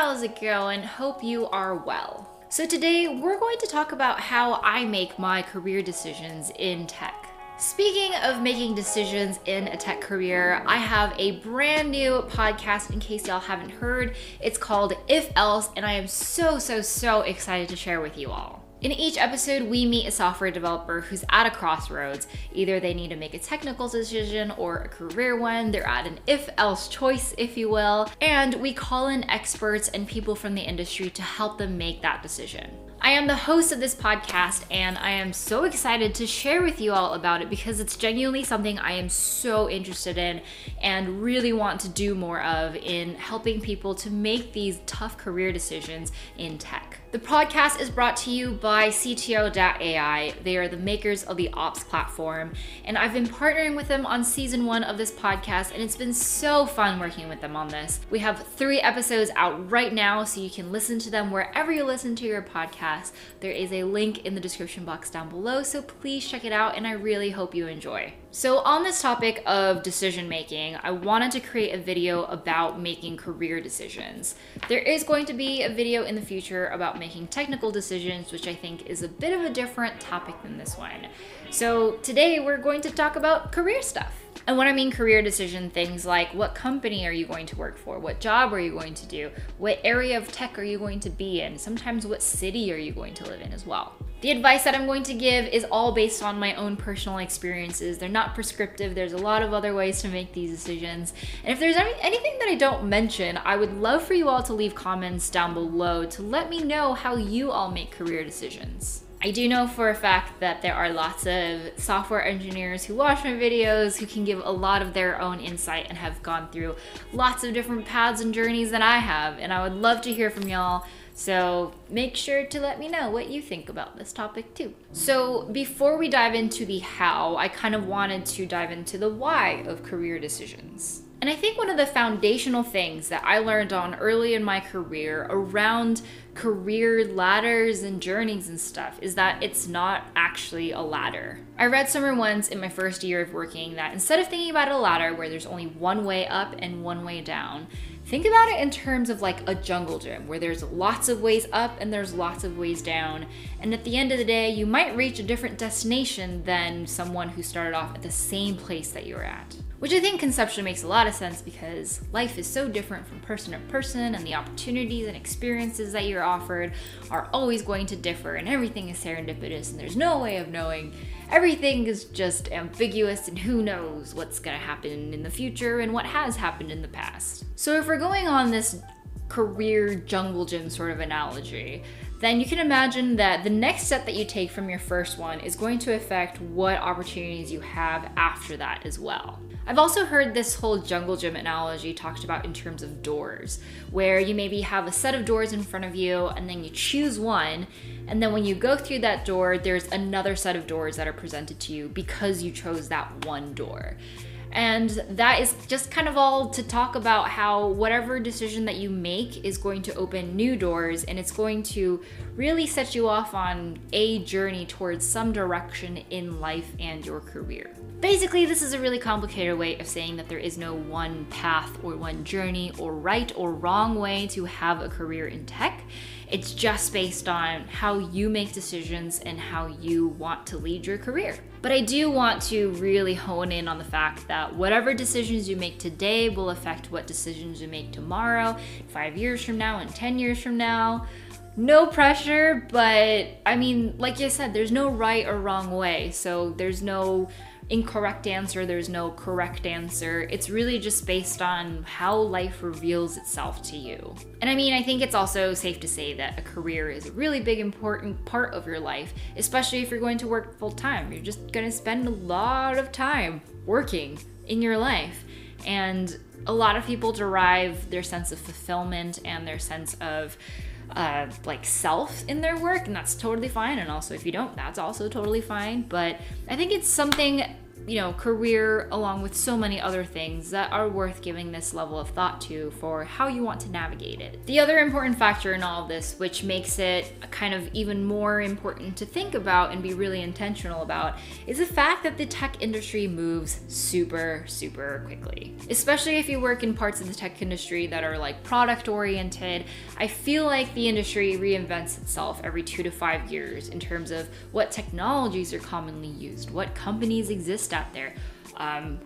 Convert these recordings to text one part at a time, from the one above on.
how's it going? Hope you are well. So today we're going to talk about how I make my career decisions in tech. Speaking of making decisions in a tech career, I have a brand new podcast in case y'all haven't heard. It's called If Else, and I am so excited to share with you all. In each episode, we meet a software developer who's at a crossroads. Either they need to make a technical decision or a career one. They're at an if-else choice, if you will. And we call in experts and people from the industry to help them make that decision. I am the host of this podcast, and I am so excited to share with you all about it because it's genuinely something I am so interested in and really want to do more of in helping people to make these tough career decisions in tech. The podcast is brought to you by cto.ai. They are the makers of the Ops platform, and I've been partnering with them on season 1 of this podcast, and it's been so fun working with them on this. We have 3 episodes out right now, so you can listen to them wherever you listen to your podcast. There is a link in the description box down below, so please check it out, and I really hope you enjoy. So on this topic of decision making, I wanted to create a video about making career decisions. There is going to be a video in the future about making technical decisions, which I think is a bit of a different topic than this one. So today we're going to talk about career stuff. And when I mean career decision, things like what company are you going to work for? What job are you going to do? What area of tech are you going to be in? Sometimes what city are you going to live in as well? The advice that I'm going to give is all based on my own personal experiences. They're not prescriptive. There's a lot of other ways to make these decisions. And if there's anything that I don't mention, I would love for you all to leave comments down below to let me know how you all make career decisions. I do know for a fact that there are lots of software engineers who watch my videos who can give a lot of their own insight and have gone through lots of different paths and journeys than I have, and I would love to hear from y'all. So make sure to let me know what you think about this topic too. So before we dive into the how, I kind of wanted to dive into the why of career decisions. And I think one of the foundational things that I learned on early in my career around career ladders and journeys and stuff is that it's not actually a ladder. I read somewhere once in my first year of working that instead of thinking about a ladder where there's only one way up and one way down, think about it in terms of like a jungle gym where there's lots of ways up and there's lots of ways down. And at the end of the day, you might reach a different destination than someone who started off at the same place that you were at. Which I think conceptually makes a lot of sense because life is so different from person to person, and the opportunities and experiences that you're offered are always going to differ, and everything is serendipitous and there's no way of knowing. Everything is just ambiguous, and who knows what's gonna happen in the future and what has happened in the past. So if we're going on this career jungle gym sort of analogy, then you can imagine that the next step that you take from your first one is going to affect what opportunities you have after that as well. I've also heard this whole jungle gym analogy talked about in terms of doors, where you maybe have a set of doors in front of you and then you choose one, and then when you go through that door, there's another set of doors that are presented to you because you chose that one door. And that is just kind of all to talk about how whatever decision that you make is going to open new doors, and it's going to really set you off on a journey towards some direction in life and your career. Basically, this is a really complicated way of saying that there is no one path or one journey or right or wrong way to have a career in tech. It's just based on how you make decisions and how you want to lead your career. But I do want to really hone in on the fact that whatever decisions you make today will affect what decisions you make tomorrow, 5 years from now, and 10 years from now. No pressure, but I mean, like I said, there's no right or wrong way. So there's no incorrect answer, there's no correct answer. It's really just based on how life reveals itself to you. And I mean, I think it's also safe to say that a career is a really big important part of your life, especially if you're going to work full time. You're just gonna spend a lot of time working in your life. And a lot of people derive their sense of fulfillment and their sense of like self in their work, and that's totally fine. And also if you don't, that's also totally fine. But I think it's something career, along with so many other things that are worth giving this level of thought to for how you want to navigate it. The other important factor in all of this, which makes it kind of even more important to think about and be really intentional about, is the fact that the tech industry moves super, super quickly. Especially if you work in parts of the tech industry that are like product oriented, I feel like the industry reinvents itself every 2 to 5 years in terms of what technologies are commonly used, what companies exist out there,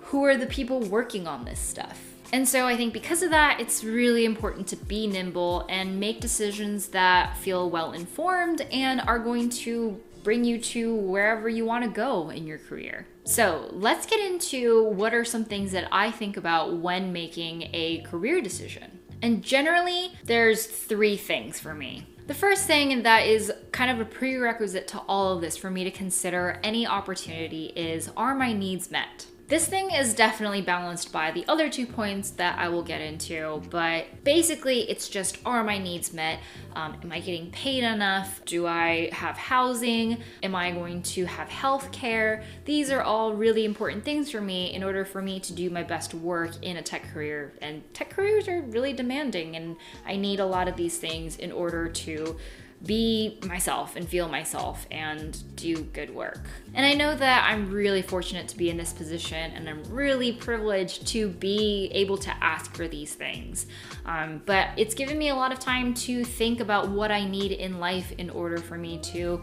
who are the people working on this stuff. And so I think because of that, it's really important to be nimble and make decisions that feel well informed and are going to bring you to wherever you want to go in your career. So let's get into what are some things that I think about when making a career decision. And generally, there's 3 things for me. The first thing, and that is kind of a prerequisite to all of this for me to consider any opportunity, is, are my needs met? This thing is definitely balanced by the other 2 points that I will get into, but basically it's just, are my needs met? Am I getting paid enough? Do I have housing? Am I going to have health care? These are all really important things for me in order for me to do my best work in a tech career. And tech careers are really demanding, and I need a lot of these things in order to be myself and feel myself and do good work. And I know that I'm really fortunate to be in this position, and I'm really privileged to be able to ask for these things. But it's given me a lot of time to think about what I need in life in order for me to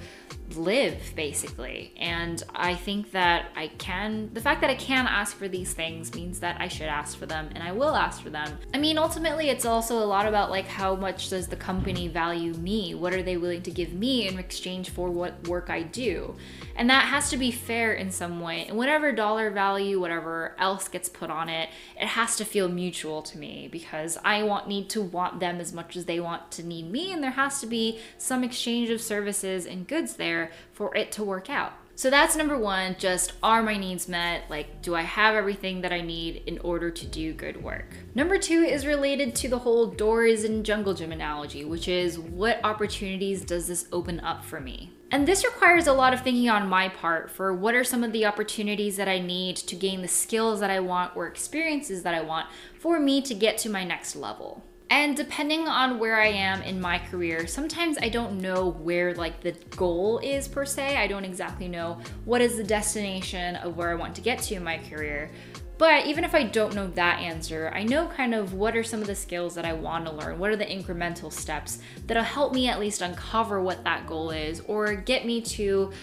live, basically. And I think that the fact that I can ask for these things means that I should ask for them, and I will ask for them. I mean, ultimately, it's also a lot about like, how much does the company value me? What are they willing to give me in exchange for what work I do? And that has to be fair in some way. And whatever dollar value, whatever else gets put on it, it has to feel mutual to me, because I need to want them as much as they want to need me, and there has to be some exchange of services and goods there for it to work out. So that's number 1, just, are my needs met? Like, do I have everything that I need in order to do good work? Number 2 is related to the whole doors and jungle gym analogy, which is, what opportunities does this open up for me? And this requires a lot of thinking on my part for what are some of the opportunities that I need to gain the skills that I want or experiences that I want for me to get to my next level. And depending on where I am in my career, sometimes I don't know where like the goal is per se. I don't exactly know what is the destination of where I want to get to in my career. But even if I don't know that answer, I know kind of what are some of the skills that I want to learn, what are the incremental steps that'll help me at least uncover what that goal is, or get me to,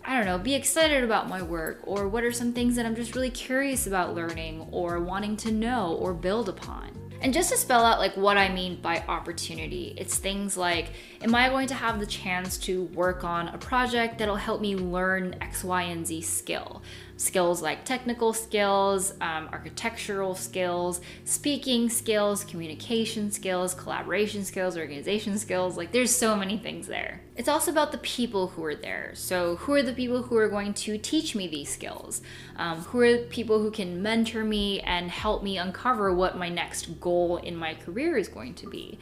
I don't know, be excited about my work, or what are some things that I'm just really curious about learning or wanting to know or build upon. And just to spell out like what I mean by opportunity, it's things like, am I going to have the chance to work on a project that'll help me learn X, Y, and Z skill? Skills like technical skills, architectural skills, speaking skills, communication skills, collaboration skills, organization skills. Like, there's so many things there. It's also about the people who are there. So who are the people who are going to teach me these skills? Who are the people who can mentor me and help me uncover what my next goal in my career is going to be?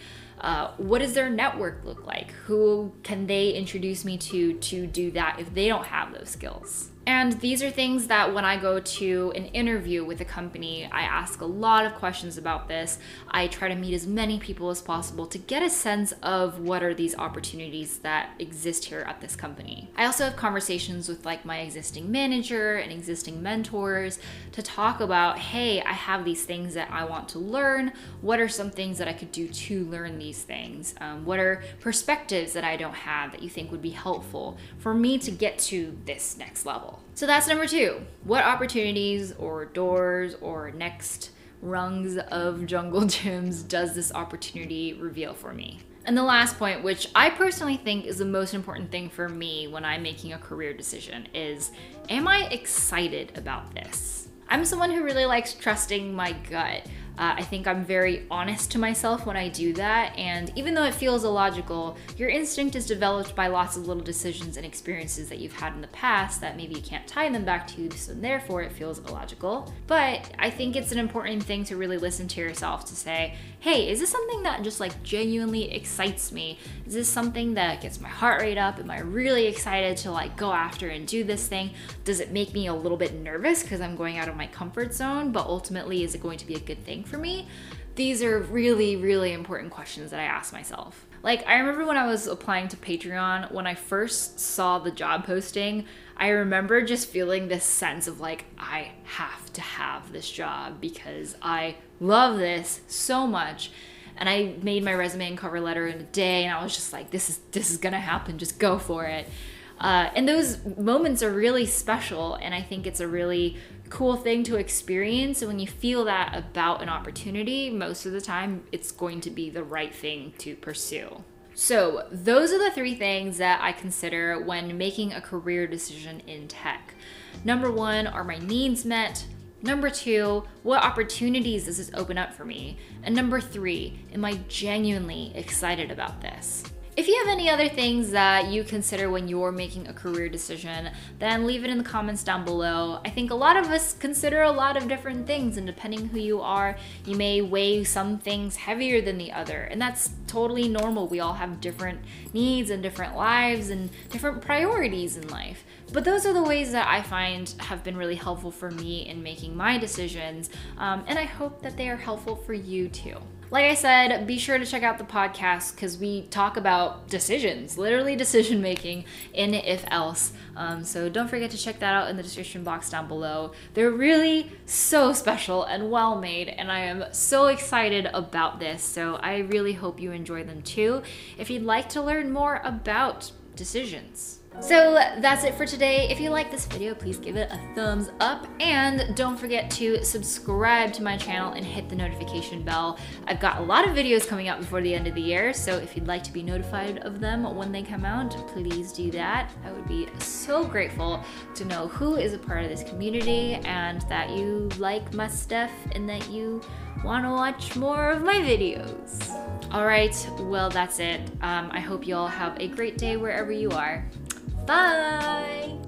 What does their network look like? Who can they introduce me to do that if they don't have those skills? And these are things that when I go to an interview with a company, I ask a lot of questions about this. I try to meet as many people as possible to get a sense of what are these opportunities that exist here at this company. I also have conversations with like my existing manager and existing mentors to talk about, hey, I have these things that I want to learn. What are some things that I could do to learn these things? What are perspectives that I don't have that you think would be helpful for me to get to this next level? So that's number 2. What opportunities or doors or next rungs of jungle gyms does this opportunity reveal for me? And the last point, which I personally think is the most important thing for me when I'm making a career decision, is, am I excited about this? I'm someone who really likes trusting my gut. I think I'm very honest to myself when I do that, and even though it feels illogical, your instinct is developed by lots of little decisions and experiences that you've had in the past that maybe you can't tie them back to, so therefore it feels illogical. But I think it's an important thing to really listen to yourself to say, hey, is this something that just like genuinely excites me? Is this something that gets my heart rate up? Am I really excited to like go after and do this thing? Does it make me a little bit nervous because I'm going out of my comfort zone, but ultimately is it going to be a good thing for me? These are really, really important questions that I ask myself. Like, I remember when I was applying to Patreon, when I first saw the job posting, I remember just feeling this sense of like, I have to have this job because I love this so much. And I made my resume and cover letter in a day, and I was just like, this is gonna happen, just go for it. And those moments are really special, and I think it's a really cool thing to experience. And when you feel that about an opportunity, most of the time it's going to be the right thing to pursue. So those are the 3 things that I consider when making a career decision in tech. Number 1, are my needs met? Number 2, what opportunities does this open up for me? And number 3, am I genuinely excited about this? If you have any other things that you consider when you're making a career decision, then leave it in the comments down below. I think a lot of us consider a lot of different things, and depending who you are, you may weigh some things heavier than the other, and that's totally normal. We all have different needs and different lives and different priorities in life. But those are the ways that I find have been really helpful for me in making my decisions, and I hope that they are helpful for you too. Like I said, be sure to check out the podcast because we talk about decisions, literally decision making in If Else. So don't forget to check that out in the description box down below. They're really so special and well made, and I am so excited about this. So I really hope you enjoy them too if you'd like to learn more about decisions. So that's it for today. If you like this video, please give it a thumbs up, and don't forget to subscribe to my channel and hit the notification bell. I've got a lot of videos coming out before the end of the year, so if you'd like to be notified of them when they come out, please do that. I would be so grateful to know who is a part of this community and that you like my stuff and that you want to watch more of my videos. All right, well, that's it. I hope you all have a great day wherever you are. Bye!